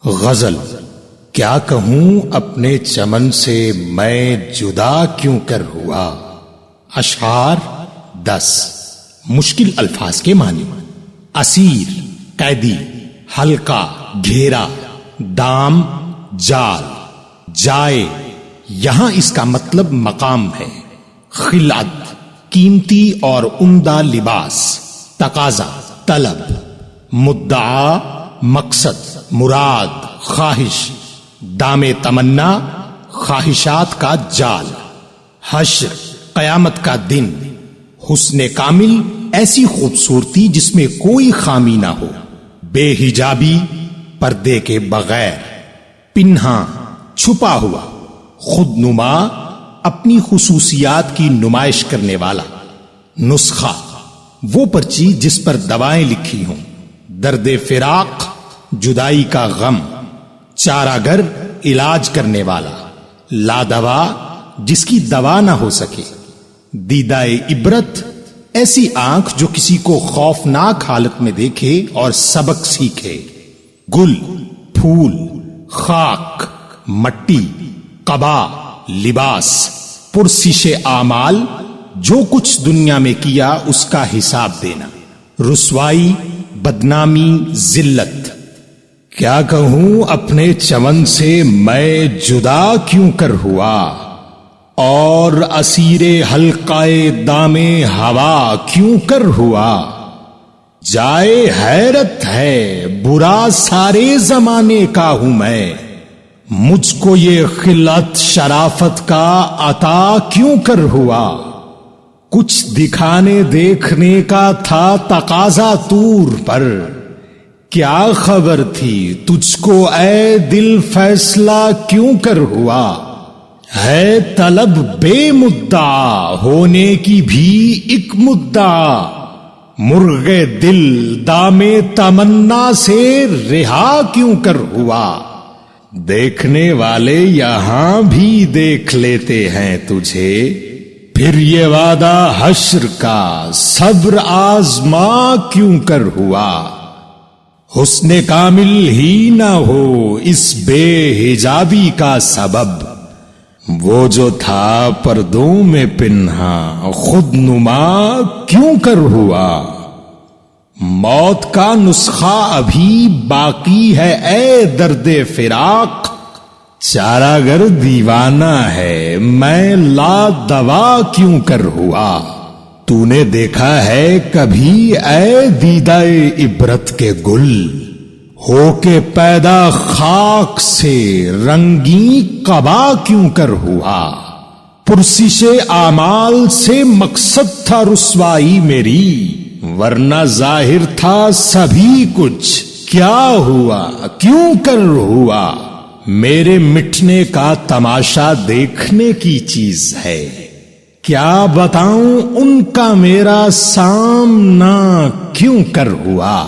غزل۔ کیا کہوں اپنے چمن سے میں جدا کیوں کر ہوا۔ اشعار 10۔ مشکل الفاظ کے معنی: اسیر، قیدی، حلقہ، گھیرا، دام، جال، جائے، یہاں اس کا مطلب مقام ہے۔ خلعت، قیمتی اور عمدہ لباس، تقاضا، طلب، مدعا، مقصد، مراد، خواہش، دام تمنا، خواہشات کا جال، حشر، قیامت کا دن، حسن کامل، ایسی خوبصورتی جس میں کوئی خامی نہ ہو، بے حجابی، پردے کے بغیر، پنہاں، چھپا ہوا، خود نما، اپنی خصوصیات کی نمائش کرنے والا، نسخہ، وہ پرچی جس پر دوائیں لکھی ہوں، درد فراق، جدائی کا غم، چارہ گر، علاج کرنے والا، لا دوا، جس کی دوا نہ ہو سکے، دیدہ عبرت، ایسی آنکھ جو کسی کو خوفناک حالت میں دیکھے اور سبق سیکھے، گل، پھول، خاک، مٹی، قبا، لباس، پرسش اعمال، جو کچھ دنیا میں کیا اس کا حساب دینا، رسوائی، بدنامی، ذلت۔ کیا کہوں اپنے چمن سے میں جدا کیوں کر ہوا، اور اسیر حلقائے دام ہوا کیوں کر ہوا۔ جائے حیرت ہے، برا سارے زمانے کا ہوں میں، مجھ کو یہ خلعت شرافت کا عطا کیوں کر ہوا۔ کچھ دکھانے دیکھنے کا تھا تقاضا طور پر، کیا خبر تھی تجھ کو اے دل فیصلہ کیوں کر ہوا۔ ہے طلب بے مدعا، ہونے کی بھی ایک مدعا، مرغ دل دام تمنا سے رہا کیوں کر ہوا۔ دیکھنے والے یہاں بھی دیکھ لیتے ہیں تجھے، پھر یہ وعدہ حشر کا صبر آزما کیوں کر ہوا۔ حسن کامل ہی نہ ہو اس بے حجابی کا سبب، وہ جو تھا پردوں میں پنہاں خود نما کیوں کر ہوا۔ موت کا نسخہ ابھی باقی ہے اے درد فراق، چارہ گر دیوانہ ہے میں لا دوا کیوں کر ہوا۔ تو نے دیکھا ہے کبھی اے دیدہ عبرت کے گل، ہو کے پیدا خاک سے رنگی قبا کیوں کر ہوا۔ پرسش اعمال سے مقصد تھا رسوائی میری، ورنہ ظاہر تھا سبھی کچھ، کیا ہوا کیوں کر ہوا۔ میرے مٹنے کا تماشا دیکھنے کی چیز ہے، کیا بتاؤں ان کا میرا سامنا کیوں کر ہوا۔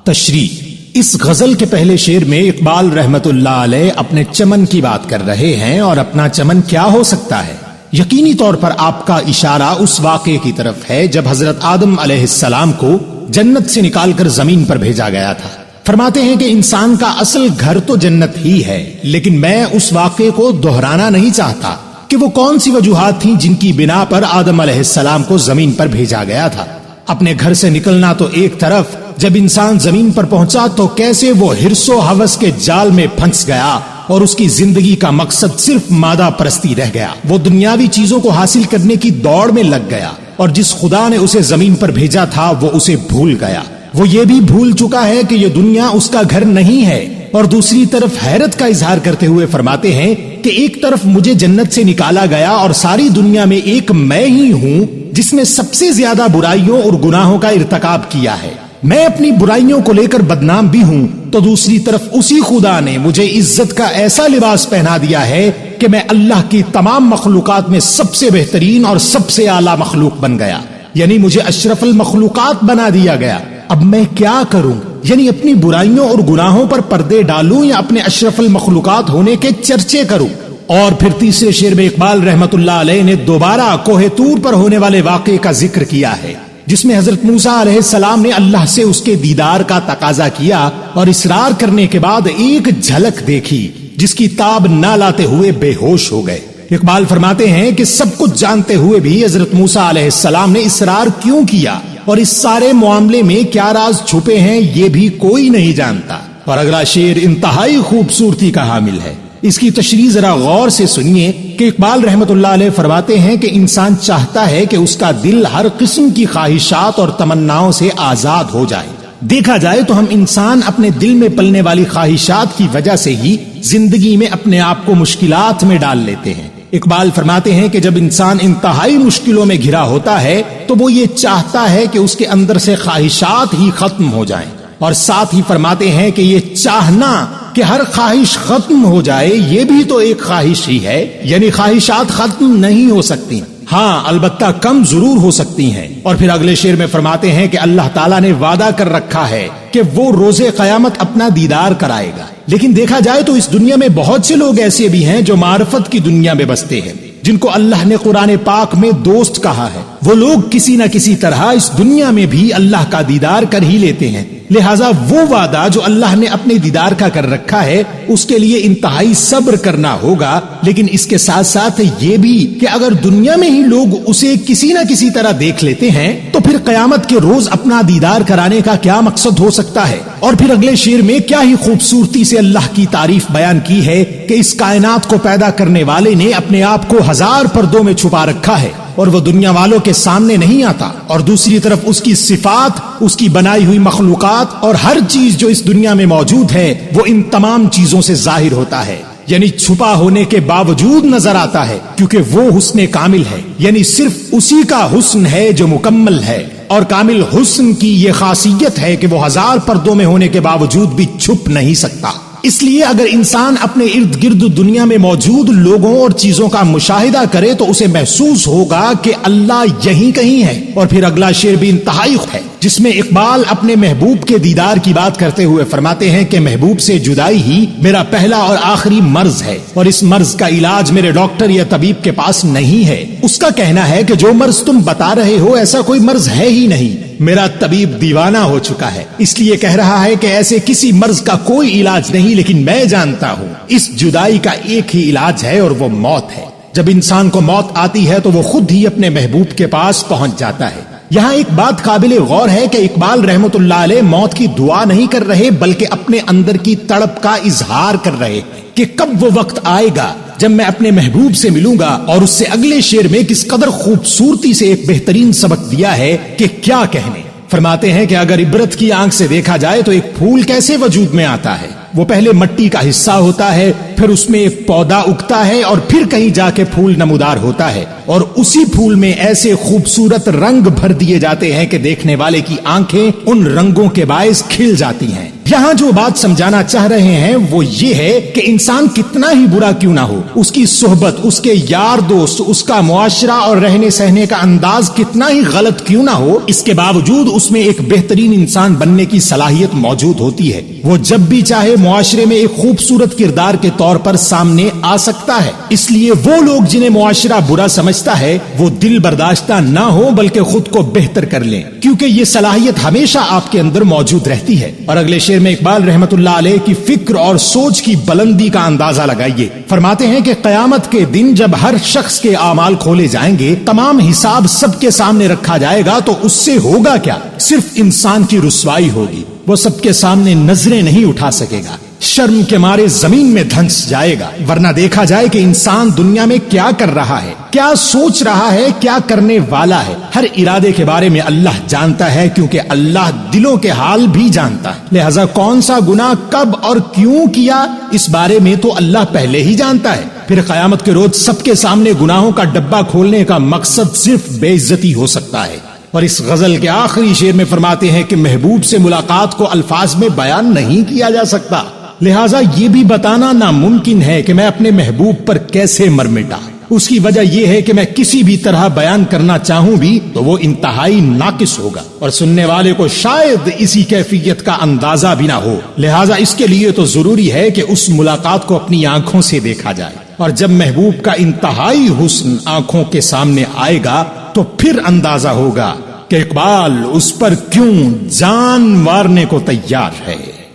تشریح: اس غزل کے پہلے شعر میں اقبال رحمت اللہ علیہ اپنے چمن کی بات کر رہے ہیں، اور اپنا چمن کیا ہو سکتا ہے؟ یقینی طور پر آپ کا اشارہ اس واقعے کی طرف ہے جب حضرت آدم علیہ السلام کو جنت سے نکال کر زمین پر بھیجا گیا تھا۔ فرماتے ہیں کہ انسان کا اصل گھر تو جنت ہی ہے، لیکن میں اس واقعے کو دہرانا نہیں چاہتا کہ وہ کون سی وجوہات تھیں جن کی بنا پر آدم علیہ السلام کو زمین پر بھیجا گیا تھا۔ اپنے گھر سے نکلنا تو ایک طرف، جب انسان زمین پر پہنچا تو کیسے وہ حرص و ہوس کے جال میں پھنس گیا اور اس کی زندگی کا مقصد صرف مادہ پرستی رہ گیا۔ وہ دنیاوی چیزوں کو حاصل کرنے کی دوڑ میں لگ گیا، اور جس خدا نے اسے زمین پر بھیجا تھا وہ اسے بھول گیا۔ وہ یہ بھی بھول چکا ہے کہ یہ دنیا اس کا گھر نہیں ہے، اور دوسری طرف حیرت کا اظہار کرتے ہوئے فرماتے ہیں کہ ایک طرف مجھے جنت سے نکالا گیا اور ساری دنیا میں ایک میں ہی ہوں جس نے سب سے زیادہ برائیوں اور گناہوں کا ارتکاب کیا ہے، میں اپنی برائیوں کو لے کر بدنام بھی ہوں، تو دوسری طرف اسی خدا نے مجھے عزت کا ایسا لباس پہنا دیا ہے کہ میں اللہ کی تمام مخلوقات میں سب سے بہترین اور سب سے اعلیٰ مخلوق بن گیا، یعنی مجھے اشرف المخلوقات بنا دیا گیا۔ اب میں کیا کروں؟ یعنی اپنی برائیوں اور گناہوں پر پردے ڈالوں یا اپنے اشرف المخلوقات ہونے کے چرچے کروں؟ اور پھر تیسرے شعر میں اقبال رحمت اللہ علیہ نے دوبارہ کوہ طور پر ہونے والے واقعے کا ذکر کیا ہے جس میں حضرت موسیٰ علیہ السلام نے اللہ سے اس کے دیدار کا تقاضا کیا اور اصرار کرنے کے بعد ایک جھلک دیکھی جس کی تاب نہ لاتے ہوئے بے ہوش ہو گئے۔ اقبال فرماتے ہیں کہ سب کچھ جانتے ہوئے بھی حضرت موسیٰ علیہ السلام نے اصرار کیوں کیا اور اس سارے معاملے میں کیا راز چھپے ہیں یہ بھی کوئی نہیں جانتا۔ اور اگلا شعر انتہائی خوبصورتی کا حامل ہے، اس کی تشریح ذرا غور سے سنیے کہ اقبال رحمت اللہ علیہ فرماتے ہیں کہ انسان چاہتا ہے کہ اس کا دل ہر قسم کی خواہشات اور تمناؤں سے آزاد ہو جائے۔ دیکھا جائے تو ہم انسان اپنے دل میں پلنے والی خواہشات کی وجہ سے ہی زندگی میں اپنے آپ کو مشکلات میں ڈال لیتے ہیں۔ اقبال فرماتے ہیں کہ جب انسان انتہائی مشکلوں میں گھرا ہوتا ہے تو وہ یہ چاہتا ہے کہ اس کے اندر سے خواہشات ہی ختم ہو جائیں، اور ساتھ ہی فرماتے ہیں کہ یہ چاہنا کہ ہر خواہش ختم ہو جائے یہ بھی تو ایک خواہش ہی ہے، یعنی خواہشات ختم نہیں ہو سکتی، ہاں البتہ کم ضرور ہو سکتی ہیں۔ اور پھر اگلے شعر میں فرماتے ہیں کہ اللہ تعالیٰ نے وعدہ کر رکھا ہے کہ وہ روز قیامت اپنا دیدار کرائے گا، لیکن دیکھا جائے تو اس دنیا میں بہت سے لوگ ایسے بھی ہیں جو معرفت کی دنیا میں بستے ہیں، جن کو اللہ نے قرآن پاک میں دوست کہا ہے۔ وہ لوگ کسی نہ کسی طرح اس دنیا میں بھی اللہ کا دیدار کر ہی لیتے ہیں، لہٰذا وہ وعدہ جو اللہ نے اپنے دیدار کا کر رکھا ہے اس کے لیے انتہائی صبر کرنا ہوگا، لیکن اس کے ساتھ ساتھ یہ بھی کہ اگر دنیا میں ہی لوگ اسے کسی نہ کسی طرح دیکھ لیتے ہیں تو پھر قیامت کے روز اپنا دیدار کرانے کا کیا مقصد ہو سکتا ہے۔ اور پھر اگلے شعر میں کیا ہی خوبصورتی سے اللہ کی تعریف بیان کی ہے کہ اس کائنات کو پیدا کرنے والے نے اپنے آپ کو ہزار پردوں میں چھپا رکھا ہے اور وہ دنیا والوں کے سامنے نہیں آتا، اور دوسری طرف اس کی صفات، اس کی بنائی ہوئی مخلوقات اور ہر چیز جو اس دنیا میں موجود ہے وہ ان تمام چیزوں سے ظاہر ہوتا ہے، یعنی چھپا ہونے کے باوجود نظر آتا ہے، کیونکہ وہ حسن کامل ہے، یعنی صرف اسی کا حسن ہے جو مکمل ہے، اور کامل حسن کی یہ خاصیت ہے کہ وہ ہزار پردوں میں ہونے کے باوجود بھی چھپ نہیں سکتا۔ اس لیے اگر انسان اپنے ارد گرد دنیا میں موجود لوگوں اور چیزوں کا مشاہدہ کرے تو اسے محسوس ہوگا کہ اللہ یہیں کہیں ہے۔ اور پھر اگلا شعر بھی انتہائی ہے جس میں اقبال اپنے محبوب کے دیدار کی بات کرتے ہوئے فرماتے ہیں کہ محبوب سے جدائی ہی میرا پہلا اور آخری مرض ہے، اور اس مرض کا علاج میرے ڈاکٹر یا طبیب کے پاس نہیں ہے۔ اس کا کہنا ہے کہ جو مرض تم بتا رہے ہو ایسا کوئی مرض ہے ہی نہیں، میرا طبیب دیوانہ ہو چکا ہے، اس لیے کہہ رہا ہے کہ ایسے کسی مرض کا کوئی علاج نہیں، لیکن میں جانتا ہوں اس جدائی کا ایک ہی علاج ہے اور وہ موت ہے۔ جب انسان کو موت آتی ہے تو وہ خود ہی اپنے محبوب کے پاس پہنچ جاتا ہے۔ یہاں ایک بات قابل غور ہے کہ اقبال رحمت اللہ علیہ موت کی دعا نہیں کر رہے بلکہ اپنے اندر کی تڑپ کا اظہار کر رہے کہ کب وہ وقت آئے گا جب میں اپنے محبوب سے ملوں گا۔ اور اس سے اگلے شعر میں کس قدر خوبصورتی سے ایک بہترین سبق دیا ہے کہ کیا کہنے۔ فرماتے ہیں کہ اگر عبرت کی آنکھ سے دیکھا جائے تو ایک پھول کیسے وجود میں آتا ہے، وہ پہلے مٹی کا حصہ ہوتا ہے، پھر اس میں ایک پودا اگتا ہے اور پھر کہیں جا کے پھول نمودار ہوتا ہے، اور اسی پھول میں ایسے خوبصورت رنگ بھر دیے جاتے ہیں کہ دیکھنے والے کی آنکھیں ان رنگوں کے باعث کھل جاتی ہیں۔ یہاں جو بات سمجھانا چاہ رہے ہیں وہ یہ ہے کہ انسان کتنا ہی برا کیوں نہ ہو، اس کی صحبت، اس کے یار دوست، اس کا معاشرہ اور رہنے سہنے کا انداز کتنا ہی غلط کیوں نہ ہو، اس کے باوجود اس میں ایک بہترین انسان بننے کی صلاحیت موجود ہوتی ہے۔ وہ جب بھی چاہے معاشرے میں ایک خوبصورت کردار کے طور پر سامنے آ سکتا ہے۔ اس لیے وہ لوگ جنہیں معاشرہ برا سمجھتا ہے وہ دل برداشتہ نہ ہو بلکہ خود کو بہتر کر لیں، کیونکہ یہ صلاحیت ہمیشہ آپ کے اندر موجود رہتی ہے۔ اور اگلے شعر میں اقبال رحمت اللہ علیہ کی فکر اور سوچ کی بلندی کا اندازہ لگائیے۔ فرماتے ہیں کہ قیامت کے دن جب ہر شخص کے اعمال کھولے جائیں گے، تمام حساب سب کے سامنے رکھا جائے گا، تو اس سے ہوگا کیا؟ صرف انسان کی رسوائی ہوگی، وہ سب کے سامنے نظریں نہیں اٹھا سکے گا، شرم کے مارے زمین میں دھنس جائے گا۔ ورنہ دیکھا جائے کہ انسان دنیا میں کیا کر رہا ہے، کیا سوچ رہا ہے، کیا کرنے والا ہے، ہر ارادے کے بارے میں اللہ جانتا ہے، کیونکہ اللہ دلوں کے حال بھی جانتا ہے۔ لہذا کون سا گناہ کب اور کیوں کیا اس بارے میں تو اللہ پہلے ہی جانتا ہے۔ پھر قیامت کے روز سب کے سامنے گناہوں کا ڈبہ کھولنے کا مقصد صرف بے عزتی ہو سکتا ہے۔ اور اس غزل کے آخری شعر میں فرماتے ہیں کہ محبوب سے ملاقات کو الفاظ میں بیان نہیں کیا جا سکتا، لہٰذا یہ بھی بتانا ناممکن ہے کہ میں اپنے محبوب پر کیسے مر مٹا۔ اس کی وجہ یہ ہے کہ میں کسی بھی طرح بیان کرنا چاہوں بھی تو وہ انتہائی ناقص ہوگا اور سننے والے کو شاید اسی کیفیت کا اندازہ بھی نہ ہو۔ لہٰذا اس کے لیے تو ضروری ہے کہ اس ملاقات کو اپنی آنکھوں سے دیکھا جائے، اور جب محبوب کا انتہائی حسن آنکھوں کے سامنے آئے گا تو پھر اندازہ ہوگا کہ اقبال اس پر کیوں جان مارنے کو تیار ہے۔